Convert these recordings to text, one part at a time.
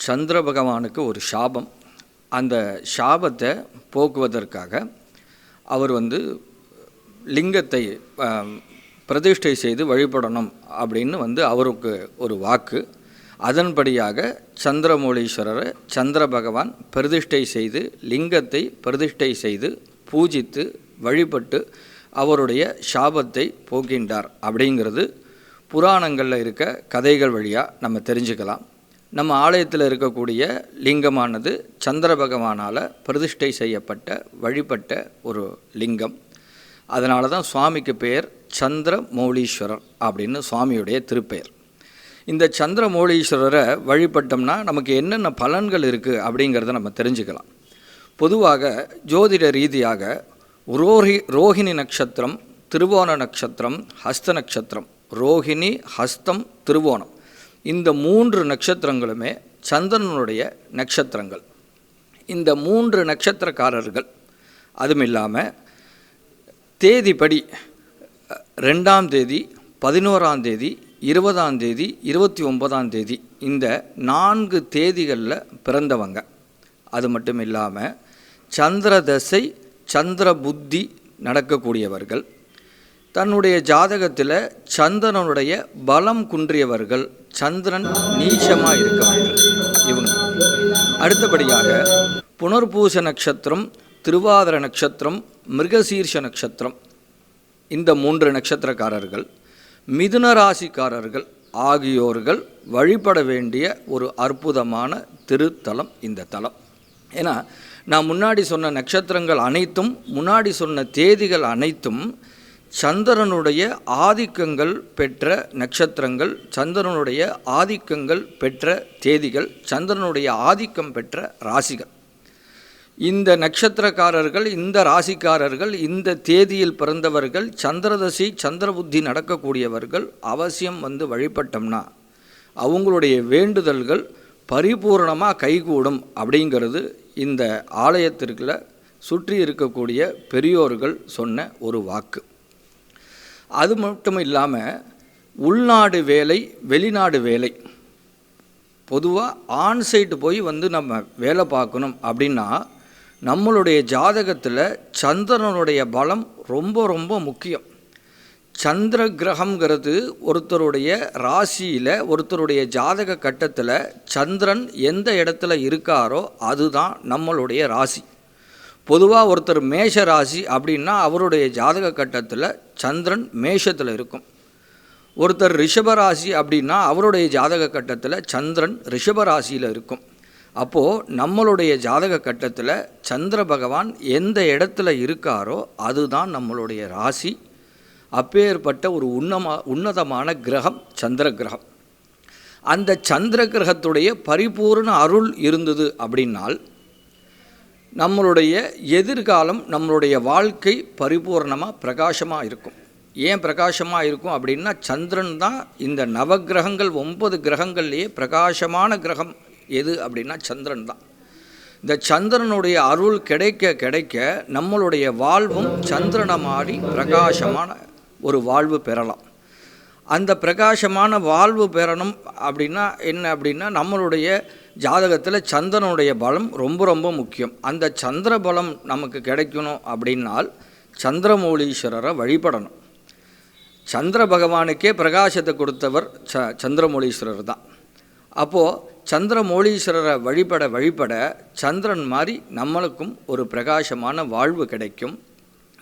சந்திர பகவானுக்கு ஒரு சாபம். அந்த சாபத்தை போக்குவதற்காக அவர் லிங்கத்தை பிரதிஷ்டை செய்து வழிபடணும் அப்படின்னு அவருக்கு ஒரு வாக்கு. அதன்படியாக சந்திரமௌலீஸ்வரரை சந்திர பகவான் பிரதிஷ்டை செய்து லிங்கத்தை பிரதிஷ்டை செய்து பூஜித்து வழிபட்டு அவருடைய சாபத்தை போக்கின்றார் அப்படிங்கிறது புராணங்களில் இருக்க கதைகள் வழியாக நம்ம தெரிஞ்சுக்கலாம். நம்ம ஆலயத்தில் இருக்கக்கூடிய லிங்கமானது சந்திர பகவானால் பிரதிஷ்டை செய்யப்பட்ட வழிபட்ட ஒரு லிங்கம். அதனால தான் சுவாமிக்கு பெயர் சந்திரமௌலீஸ்வரர் அப்படின்னு சுவாமியுடைய திருப்பெயர். இந்த சந்திரமௌலீஸ்வரரை வழிபட்டோம்னா நமக்கு என்னென்ன பலன்கள் இருக்குது அப்படிங்கிறத நம்ம தெரிஞ்சுக்கலாம். பொதுவாக ஜோதிட ரீதியாக ரோஹிணி நட்சத்திரம், திருவோண நட்சத்திரம், ஹஸ்த நட்சத்திரம், ரோஹிணி, ஹஸ்தம், திருவோணம், இந்த 3 நட்சத்திரங்களுமே சந்திரனுடைய நட்சத்திரங்கள். இந்த 3 நட்சத்திரக்காரர்கள் அதுவும் இல்லாமல் தேதிப்படி 2ஆம் தேதி, 11ஆம் தேதி, 20ஆம் தேதி, 29ஆம் தேதி இந்த 4 தேதிகளில் பிறந்தவங்க. அது மட்டும் இல்லாமல் சந்திர தசை, சந்திர புத்தி நடக்கக்கூடியவர்கள், தன்னுடைய ஜாதகத்தில் சந்திரனுடைய பலம் குன்றியவர்கள், சந்திரன் நீச்சமாக இருக்கவர்கள் இவங்க. அடுத்தபடியாக புனர்பூச நட்சத்திரம், திருவாதிர நட்சத்திரம், மிருகசீர்ஷ நட்சத்திரம், இந்த 3 நட்சத்திரக்காரர்கள், மிதுன ராசிக்காரர்கள் ஆகியோர்கள் வழிபட வேண்டிய ஒரு அற்புதமான திருத்தலம் இந்த தலம். ஏன்னா நான் முன்னாடி சொன்ன நட்சத்திரங்கள் அனைத்தும், முன்னாடி சொன்ன தேதிகள் அனைத்தும் சந்திரனுடைய ஆதிக்கங்கள் பெற்ற நட்சத்திரங்கள், சந்திரனுடைய ஆதிக்கங்கள் பெற்ற தேதிகள், சந்திரனுடைய ஆதிக்கம் பெற்ற ராசிகள். இந்த நட்சத்திரக்காரர்கள், இந்த ராசிக்காரர்கள், இந்த தேதியில் பிறந்தவர்கள், சந்திரதசி சந்திரபுத்தி நடக்கக்கூடியவர்கள் அவசியம் வழிபட்டோம்னா அவங்களுடைய வேண்டுதல்கள் பரிபூர்ணமாக கைகூடும் அப்படிங்கிறது இந்த ஆலயத்திற்குள்ள சுற்றி இருக்கக்கூடிய பெரியோர்கள் சொன்ன ஒரு வாக்கு. அது மட்டும் இல்லாமல் உள்நாடு வேலை, வெளிநாடு வேலை, பொதுவாக ஆன்சைட்டு போய் நம்ம வேலை பார்க்கணும் அப்படின்னா நம்மளுடைய ஜாதகத்தில் சந்திரனுடைய பலம் ரொம்ப ரொம்ப முக்கியம். சந்திர கிரகங்கிறது ஒருத்தருடைய ராசியில், ஒருத்தருடைய ஜாதக கட்டத்தில் சந்திரன் எந்த இடத்துல இருக்காரோ அதுதான் நம்மளுடைய ராசி. பொதுவாக ஒருத்தர் மேஷ ராசி அப்படின்னா அவருடைய ஜாதக கட்டத்தில் சந்திரன் மேஷத்தில் இருக்கும். ஒருத்தர் ரிஷபராசி அப்படின்னா அவருடைய ஜாதக கட்டத்தில் சந்திரன் ரிஷபராசியில் இருக்கும். அப்போது நம்மளுடைய ஜாதக கட்டத்தில் சந்திர பகவான் எந்த இடத்துல இருக்காரோ அதுதான் நம்மளுடைய ராசி. அப்பேற்பட்ட ஒரு உன்னதமான கிரகம் சந்திர கிரகம். அந்த சந்திர கிரகத்துடைய பரிபூர்ண அருள் இருந்தது அப்படின்னால் நம்மளுடைய எதிர்காலம், நம்மளுடைய வாழ்க்கை பரிபூர்ணமாக பிரகாசமாக இருக்கும். ஏன் பிரகாசமாக இருக்கும் அப்படின்னா சந்திரன் தான் இந்த நவகிரகங்கள் 9 கிரகங்கள்லேயே பிரகாசமான கிரகம் எது அப்படின்னா சந்திரன் தான். இந்த சந்திரனுடைய அருள் கிடைக்க கிடைக்க நம்மளுடைய வாழ்வும் சந்திரனை மாறி பிரகாசமான ஒரு வாழ்வு பெறலாம். அந்த பிரகாசமான வாழ்வு பெறணும் அப்படின்னா என்ன அப்படின்னா நம்மளுடைய ஜாதகத்தில் சந்திரனுடைய பலம் ரொம்ப ரொம்ப முக்கியம். அந்த சந்திர பலம் நமக்கு கிடைக்கணும் அப்படின்னால் சந்திரமௌலீஸ்வரரை வழிபடணும். சந்திர பகவானுக்கே பிரகாசத்தை கொடுத்தவர் சந்திரமௌலீஸ்வரர் தான். அப்போது சந்திரமௌலீஸ்வரரை வழிபட வழிபட சந்திரன் மாதிரி நம்மளுக்கும் ஒரு பிரகாசமான வாழ்வு கிடைக்கும்.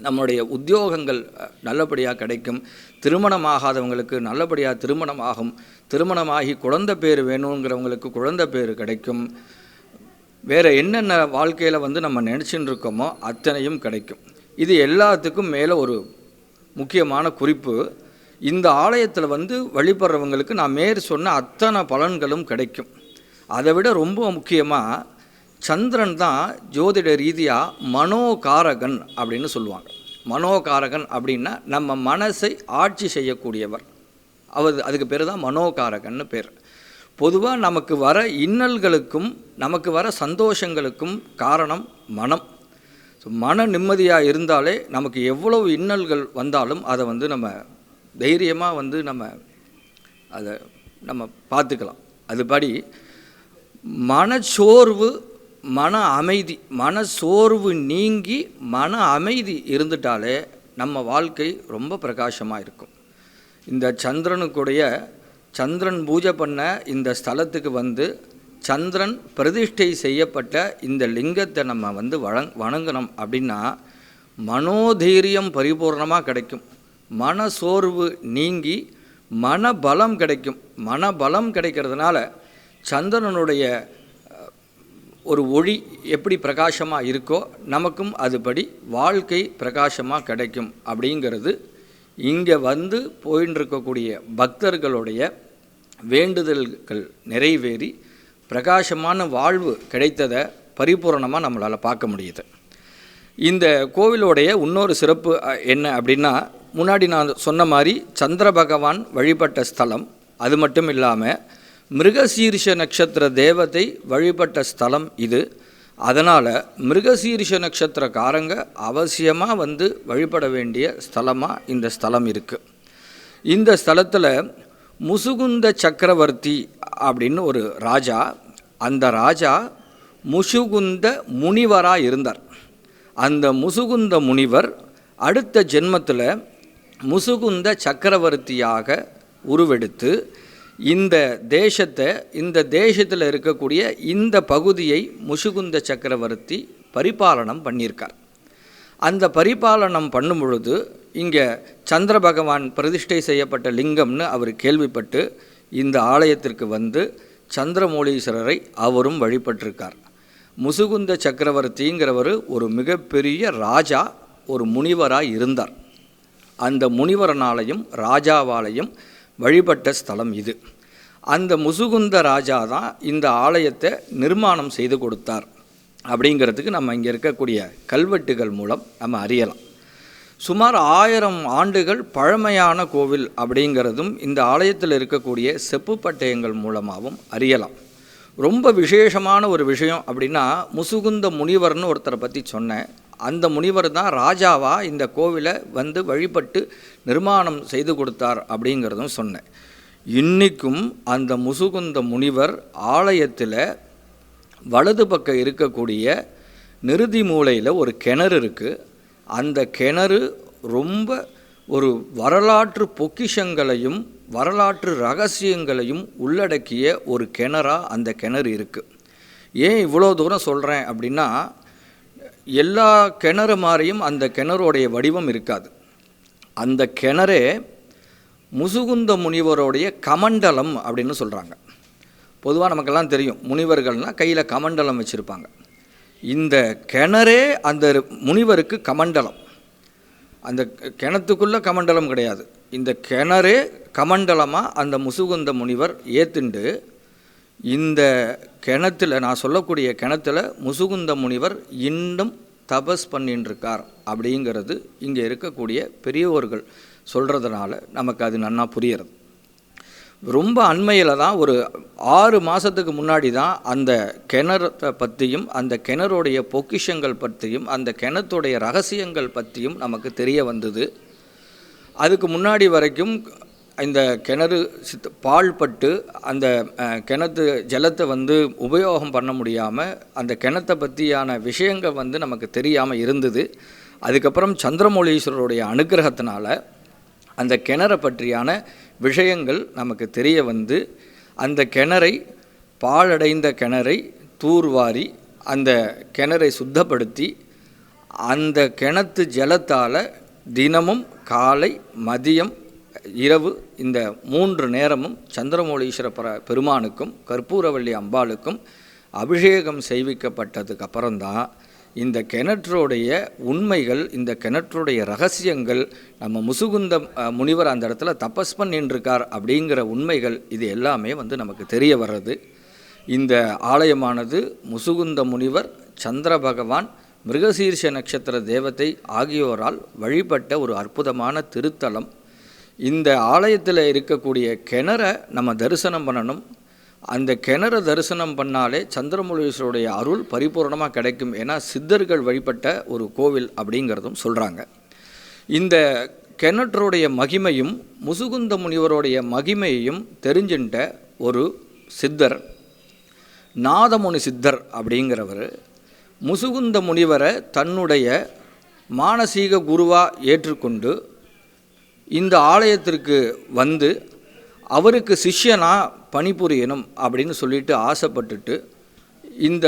நம்மளுடைய உத்தியோகங்கள் நல்லபடியாக கிடைக்கும். திருமணமாகாதவங்களுக்கு நல்லபடியாக திருமணம் ஆகும். திருமணமாகி குழந்தை பேர் வேணுங்கிறவங்களுக்கு குழந்தை பேர் கிடைக்கும். வேறு என்னென்ன வாழ்க்கையில் நம்ம நினச்சின்னு இருக்கோமோ அத்தனையும் கிடைக்கும். இது எல்லாத்துக்கும் மேலே ஒரு முக்கியமான குறிப்பு, இந்த ஆலயத்தில் வழிபடுறவங்களுக்கு நான் மேற் சொன்ன அத்தனை பலன்களும் கிடைக்கும். அதை விட ரொம்ப முக்கியமாக சந்திரன் தான் ஜோதிட ரீதியாக மனோகாரகன் அப்படின்னு சொல்லுவாங்க. மனோகாரகன் அப்படின்னா நம்ம மனசை ஆட்சி செய்யக்கூடியவர். அதுக்கு பேர் தான் மனோகாரகன்னு பேர். பொதுவாக நமக்கு வர இன்னல்களுக்கும் நமக்கு வர சந்தோஷங்களுக்கும் காரணம் மனம். மன நிம்மதியாக இருந்தாலே நமக்கு எவ்வளவு இன்னல்கள் வந்தாலும் அதை நம்ம தைரியமாக நம்ம அதை பார்த்துக்கலாம். அதுபடி மனச்சோர்வு, மன அமைதி, மனச்சோர்வு நீங்கி மன அமைதி இருந்துட்டாலே நம்ம வாழ்க்கை ரொம்ப பிரகாசமாக இருக்கும். இந்த சந்திரன் பூஜை பண்ண இந்த ஸ்தலத்துக்கு வந்து சந்திரன் பிரதிஷ்டை செய்யப்பட்ட இந்த லிங்கத்தை நம்ம வந்து வணங்கணும் அப்படின்னா மனோதைரியம் பரிபூர்ணமாக கிடைக்கும். மனசோர்வு நீங்கி மனபலம் கிடைக்கும். மனபலம் கிடைக்கிறதுனால சந்திரனுடைய ஒரு ஒளி எப்படி பிரகாசமாக இருக்கோ நமக்கும் அதுபடி வாழ்க்கை பிரகாசமாக கிடைக்கும். அப்படிங்கிறது இங்கே வந்து போயின்னு இருக்கக்கூடிய பக்தர்களுடைய வேண்டுதல்கள் நிறைவேறி பிரகாசமான வாழ்வு கிடைத்ததை பரிபூரணமாக நம்மளால் பார்க்க முடியுது. இந்த கோவிலோடைய இன்னொரு சிறப்பு என்ன அப்படின்னா, முன்னாடி நான் சொன்ன மாதிரி சந்திர பகவான் வழிபட்ட ஸ்தலம், அது மட்டும் இல்லாமல் மிருகசீரிஷ நட்சத்திர தேவதை வழிபட்ட ஸ்தலம் இது. அதனால் மிருகசீரிஷ நட்சத்திரக்காரங்க அவசியமாக வந்து வழிபட வேண்டிய ஸ்தலமாக இந்த ஸ்தலம் இருக்குது. இந்த ஸ்தலத்தில் முசுகுந்த சக்கரவர்த்தி அப்படின்னு ஒரு ராஜா, அந்த ராஜா முசுகுந்த முனிவராக இருந்தார். அந்த முசுகுந்த முனிவர் அடுத்த ஜென்மத்தில் முசுகுந்த சக்கரவர்த்தியாக உருவெடுத்து இந்த தேசத்தில் இருக்கக்கூடிய இந்த பகுதியை முசுகுந்த சக்கரவர்த்தி பரிபாலனம் பண்ணியிருக்கார். அந்த பரிபாலனம் பண்ணும் பொழுது இங்கே சந்திர பகவான் பிரதிஷ்டை செய்யப்பட்ட லிங்கம்னு அவர் கேள்விப்பட்டு இந்த ஆலயத்திற்கு வந்து சந்திரமௌலீஸ்வரரை அவரும் வழிபட்டிருக்கார். முசுகுந்த சக்கரவர்த்திங்கிறவர் ஒரு மிகப்பெரிய ராஜா, ஒரு முனிவராக இருந்தார். அந்த முனிவரனாலையும் ராஜாவாலையும் வழிபட்ட ஸ்தலம் இது. அந்த முசுகுந்த ராஜா தான் இந்த ஆலயத்தை நிர்மாணம் செய்து கொடுத்தார் அப்படிங்கிறதுக்கு நம்ம இங்கே இருக்கக்கூடிய கல்வெட்டுகள் மூலம் நம்ம அறியலாம். சுமார் 1000 ஆண்டுகள் பழமையான கோவில் அப்படிங்கிறதும் இந்த ஆலயத்தில் இருக்கக்கூடிய செப்பு பட்டயங்கள் மூலமாகவும் அறியலாம். ரொம்ப விசேஷமான ஒரு விஷயம் அப்படின்னா, முசுகுந்த முனிவர்னு ஒருத்தரை பற்றி சொன்னேன். அந்த முனிவர் தான் ராஜாவாக இந்த கோவிலை வந்து வழிபட்டு நிர்மாணம் செய்து கொடுத்தார் அப்படிங்கிறதும் சொன்னேன். இன்றைக்கும் அந்த முசுகுந்த முனிவர் ஆலயத்தில் வலது பக்கம் இருக்கக்கூடிய நிருதி மூலையில் ஒரு கிணறு இருக்குது. அந்த கிணறு ரொம்ப ஒரு வரலாற்று பொக்கிஷங்களையும் வரலாற்று ரகசியங்களையும் உள்ளடக்கிய ஒரு கிணறாக அந்த கிணறு இருக்குது. ஏன் இவ்வளோ தூரம் சொல்கிறேன் அப்படின்னா, எல்லா கிணறு மாதிரியும் அந்த கிணறுடைய வடிவம் இருக்காது. அந்த கிணறே முசுகுந்த முனிவருடைய கமண்டலம் அப்படின்னு சொல்கிறாங்க. பொதுவாக நமக்கெல்லாம் தெரியும், முனிவர்கள்னால் கையில் கமண்டலம் வச்சுருப்பாங்க. இந்த கிணறே அந்த முனிவருக்கு கமண்டலம். அந்த கிணத்துக்குள்ளே கமண்டலம் கிடையாது, இந்த கிணறே கமண்டலமாக அந்த முசுகுந்த முனிவர் ஏற்றுண்டு இந்த கிணத்துல, நான் சொல்லக்கூடிய கிணத்துல முசுகுந்த முனிவர் இன்னும் தபஸ் பண்ணிட்டுருக்கார் அப்படிங்கிறது இங்கே இருக்கக்கூடிய பெரியவர்கள் சொல்கிறதுனால நமக்கு அது நன்னா புரிகிறது. ரொம்ப அண்மையில் தான், ஒரு 6 மாதத்துக்கு முன்னாடி தான் அந்த கிணத்தை பற்றியும் அந்த கிணறுடைய பொக்கிஷங்கள் பற்றியும் அந்த கிணத்துடைய ரகசியங்கள் பற்றியும் நமக்கு தெரிய வந்தது. அதுக்கு முன்னாடி வரைக்கும் இந்த கிணறு பாழ்பட்டு அந்த கிணத்து ஜலத்தை வந்து உபயோகம் பண்ண முடியாமல் அந்த கிணத்தை பற்றியான விஷயங்கள் வந்து நமக்கு தெரியாமல் இருந்தது. அதுக்கப்புறம் சந்திரமௌலீஸ்வரருடைய அனுகிரகத்தினால அந்த கிணறை பற்றியான விஷயங்கள் நமக்கு தெரிய வந்து அந்த கிணறை, பாழடைந்த கிணறை தூர்வாரி அந்த கிணறை சுத்தப்படுத்தி அந்த கிணத்து ஜலத்தால் தினமும் காலை, மதியம், இரவு இந்த 3 நேரமும் சந்திரமௌலீஸ்வர பெருமானுக்கும் கற்பூரவள்ளி அம்பாளுக்கும் அபிஷேகம் செய்விக்கப்பட்டதுக்கு அப்புறம்தான் இந்த கிணற்றுடைய உண்மைகள், இந்த கிணற்றுடைய ரகசியங்கள், நம்ம முசுகுந்த முனிவர் அந்த இடத்துல தபஸ் பண்ணின்றிருக்கார் அப்படிங்கிற உண்மைகள் இது எல்லாமே வந்து நமக்கு தெரிய வர்றது. இந்த ஆலயமானது முசுகுந்த முனிவர், சந்திர பகவான், மிருகசீர்ஷ நட்சத்திர தேவதை ஆகியோரால் வழிபட்ட ஒரு அற்புதமான திருத்தலம். இந்த ஆலயத்தில் இருக்கக்கூடிய கிணறை நம்ம தரிசனம் பண்ணணும். அந்த கிணறை தரிசனம் பண்ணாலே சந்திரமௌலீஸ்வரருடைய அருள் பரிபூர்ணமாக கிடைக்கும். ஏன்னா சித்தர்கள் வழிபட்ட ஒரு கோவில் அப்படிங்கிறதும் சொல்கிறாங்க. இந்த கிணற்றுடைய மகிமையும் முசுகுந்த முனிவருடைய மகிமையையும் தெரிஞ்சுட்ட ஒரு சித்தர் நாதமுனி சித்தர் அப்படிங்கிறவர் முசுகுந்த முனிவரை தன்னுடைய மானசீக குருவாக ஏற்றுக்கொண்டு இந்த ஆலயத்திற்கு வந்து அவருக்கு சிஷ்யனாக பணிபுரியணும் அப்படின்னு சொல்லிட்டு ஆசைப்பட்டுட்டு இந்த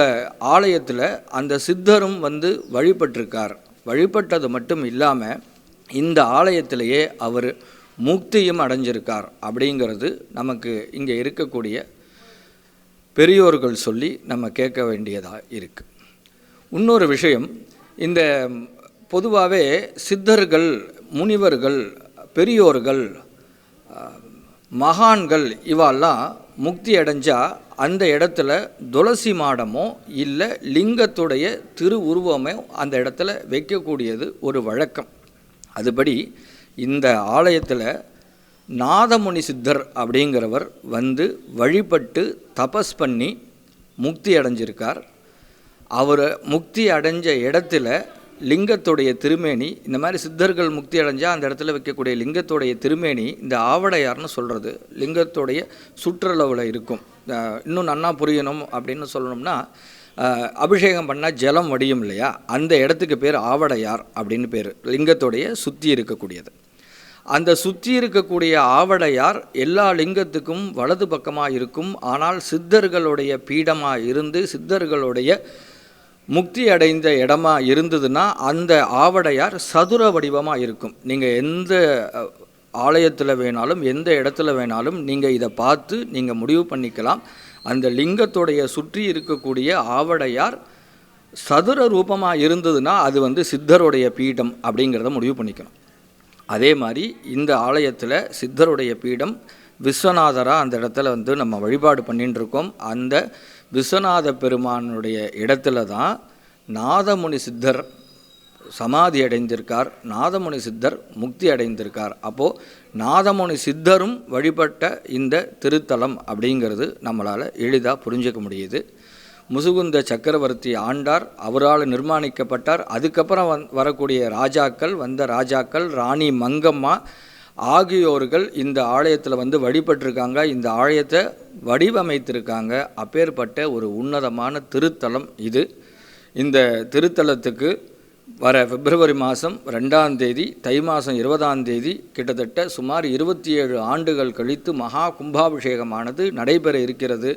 ஆலயத்தில் அந்த சித்தரும் வந்து வழிபட்டிருக்கார். வழிபட்டது மட்டும் இல்லாமல் இந்த ஆலயத்திலேயே அவர் முக்தியும் அடைஞ்சிருக்கார் அப்படிங்கிறது நமக்கு இங்கே இருக்கக்கூடிய பெரியோர்கள் சொல்லி நம்ம கேட்க வேண்டியதாக இருக்குது. இன்னொரு விஷயம், இந்த பொதுவாகவே சித்தர்கள், முனிவர்கள், பெரியோர்கள், மகான்கள் இவெல்லாம் முக்தி அடைஞ்சால் அந்த இடத்துல துளசி மாடமோ இல்லை லிங்கத்துடைய திருவுருவமோ அந்த இடத்துல வைக்கக்கூடியது ஒரு வழக்கம். அதுபடி இந்த ஆலயத்தில் நாதமுனி சித்தர் அப்படிங்கிறவர் வந்து வழிபட்டு தபஸ் பண்ணி முக்தி அடைஞ்சிருக்கார். அவர் முக்தி அடைஞ்ச இடத்துல லிங்கத்துடைய திருமேனி, இந்த மாதிரி சித்தர்கள் முக்தி அடைஞ்சால் அந்த இடத்துல வைக்கக்கூடிய லிங்கத்துடைய திருமேனி இந்த ஆவடையார்னு சொல்கிறது லிங்கத்துடைய சுற்றளவில் இருக்கும். இன்னும் நன்னா புரியணும் அப்படின்னு சொல்லணும்னா, அபிஷேகம் பண்ணால் ஜலம் வடியும் இல்லையா, அந்த இடத்துக்கு பேர் ஆவடையார் அப்படின்னு பேர். லிங்கத்துடைய சுற்றி இருக்கக்கூடியது. அந்த சுற்றி இருக்கக்கூடிய ஆவடையார் எல்லா லிங்கத்துக்கும் வலது பக்கமாக இருக்கும். ஆனால் சித்தர்களுடைய பீடமாக இருந்து சித்தர்களுடைய முக்தி அடைந்த இடமா இருந்ததுன்னா அந்த ஆவடையார் சதுர வடிவமாக இருக்கும். நீங்கள் எந்த ஆலயத்தில் வேணாலும் எந்த இடத்துல வேணாலும் நீங்கள் இதை பார்த்து நீங்கள் முடிவு பண்ணிக்கலாம். அந்த லிங்கத்துடைய சுற்றி இருக்கக்கூடிய ஆவடையார் சதுர ரூபமாக இருந்ததுன்னா அது வந்து சித்தருடைய பீடம் அப்படிங்கிறத முடிவு பண்ணிக்கணும். அதே மாதிரி இந்த ஆலயத்தில் சித்தருடைய பீடம் விஸ்வநாதராக அந்த இடத்துல வந்து நம்ம வழிபாடு பண்ணிட்டு இருக்கோம். அந்த விஸ்வநாத பெருமானுடைய இடத்துல தான் நாதமுனி சித்தர் சமாதி அடைந்திருக்கார். நாதமுனி சித்தர் முக்தி அடைந்திருக்கார். அப்போது நாதமுனி சித்தரும் வழிபட்ட இந்த திருத்தலம் அப்படிங்கிறது நம்மளால் எளிதாக புரிஞ்சிக்க முடியுது. முசுகுந்த சக்கரவர்த்தி ஆண்டார், அவரால் நிர்மாணிக்கப்பட்டார். அதுக்கப்புறம் வரக்கூடிய ராஜாக்கள், வந்த ராஜாக்கள், ராணி மங்கம்மா ஆகியோர்கள் இந்த ஆலயத்தில் வந்து வழிபட்டிருக்காங்க. இந்த ஆலயத்தை வடிவமைத்திருக்காங்க. அப்பேற்பட்ட ஒரு உன்னதமான திருத்தலம் இது. இந்த திருத்தலத்துக்கு வர பிப்ரவரி மாதம் 2ஆம் தேதி, தை மாதம் 20ஆம் தேதி கிட்டத்தட்ட சுமார் 27 ஆண்டுகள் கழித்து மகா கும்பாபிஷேகமானது நடைபெற இருக்கிறது.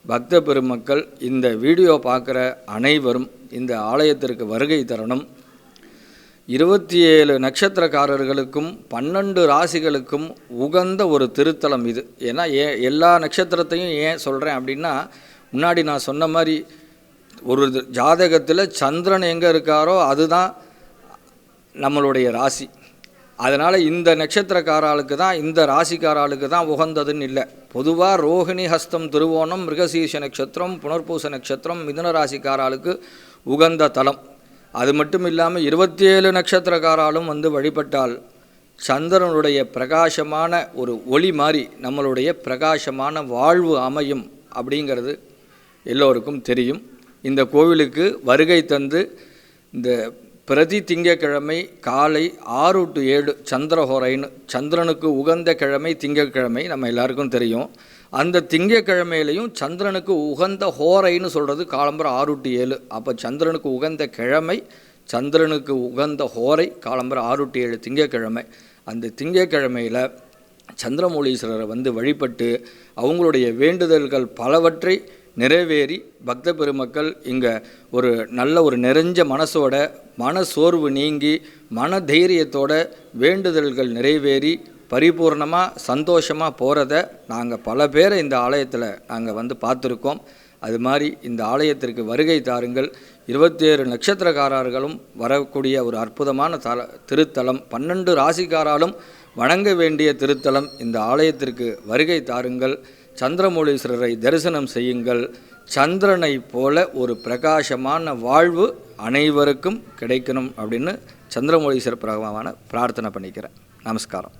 பக்த பெருமக்கள் இந்த வீடியோ பார்க்குற அனைவரும் இந்த ஆலயத்திற்கு வருகை தரணும். 27 நட்சத்திரக்காரர்களுக்கும் 12 ராசிகளுக்கும் உகந்த ஒரு திருத்தலம் இது. ஏன்னா எல்லா நட்சத்திரத்தையும் ஏன் சொல்கிறேன் அப்படின்னா, முன்னாடி நான் சொன்ன மாதிரி ஒரு ஜாதகத்தில் சந்திரன் எங்கே இருக்காரோ அதுதான் நம்மளுடைய ராசி. அதனால் இந்த நட்சத்திரக்காராளுக்கு தான், இந்த ராசிக்காராளுக்கு தான் உகந்ததுன்னு இல்லை. பொதுவாக ரோஹிணி, ஹஸ்தம், திருவோணம், மிருகசீஷ நட்சத்திரம், புனர்பூச நட்சத்திரம், மிதுன ராசிக்காராளுக்கு உகந்த தலம். அது மட்டும் இல்லாமல் 27 நட்சத்திரக்காராலும் வந்து வழிபட்டால் சந்திரனுடைய பிரகாசமான ஒரு ஒளி மாதிரி நம்மளுடைய பிரகாசமான வாழ்வு அமையும் அப்படிங்கிறது எல்லோருக்கும் தெரியும். இந்த கோவிலுக்கு வருகை தந்து இந்த பிரதி திங்கக்கிழமை காலை 6 to 7 சந்திரஹோரைன்னு, சந்திரனுக்கு உகந்த கிழமை திங்கக்கிழமை நம்ம எல்லாருக்கும் தெரியும். அந்த திங்கக்கிழமையிலையும் சந்திரனுக்கு உகந்த ஹோரைன்னு சொல்கிறது காலம்பரம் 6 to 7. அப்போ சந்திரனுக்கு உகந்த கிழமை, சந்திரனுக்கு உகந்த ஹோரை காலம்பரம் 6 to 7 திங்கக்கிழமை. அந்த திங்கக்கிழமையில் சந்திரமௌலீஸ்வரரை வந்து வழிபட்டு அவங்களுடைய வேண்டுதல்கள் பலவற்றை நிறைவேறி பக்த பெருமக்கள் இங்கே ஒரு நல்ல ஒரு நிறைஞ்ச மனசோட, மன சோர்வு நீங்கி, மன தைரியத்தோட வேண்டுதல்கள் நிறைவேறி பரிபூர்ணமாக சந்தோஷமாக போகிறத நாங்கள் பல பேரை இந்த ஆலயத்தில் நாங்கள் வந்து பார்த்துருக்கோம். அது மாதிரி இந்த ஆலயத்திற்கு வருகை தாருங்கள். 27 நட்சத்திரக்காரர்களும் வரக்கூடிய ஒரு அற்புதமான திருத்தலம், 12 ராசிக்காராலும் வணங்க வேண்டிய திருத்தலம். இந்த ஆலயத்திற்கு வருகை தாருங்கள். சந்திரமௌலீஸ்வரரை தரிசனம் செய்யுங்கள். சந்திரனை போல ஒரு பிரகாசமான வாழ்வு அனைவருக்கும் கிடைக்கணும் அப்படின்னு சந்திரமௌலீஸ்வரர் பிரகவான பிரார்த்தனை பண்ணிக்கிறேன். நமஸ்காரம்.